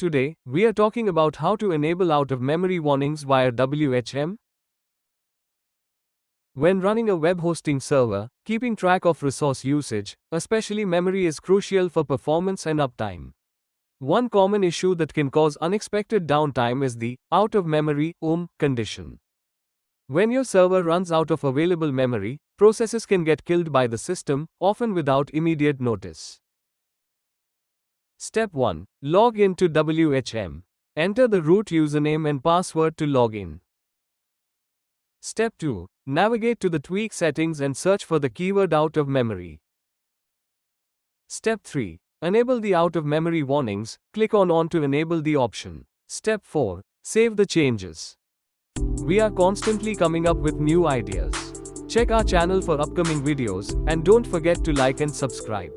Today, we are talking about how to enable out-of-memory warnings via WHM. When running a web hosting server, keeping track of resource usage, especially memory, is crucial for performance and uptime. One common issue that can cause unexpected downtime is the out-of-memory condition. When your server runs out of available memory, processes can get killed by the system, often without immediate notice. Step 1. Log in to WHM. Enter the root username and password to log in. Step 2. Navigate to the tweak settings and search for the keyword out of memory. Step 3. Enable the out of memory warnings. Click on to enable the option. Step 4. Save the changes. We are constantly coming up with new ideas. Check our channel for upcoming videos and don't forget to like and subscribe.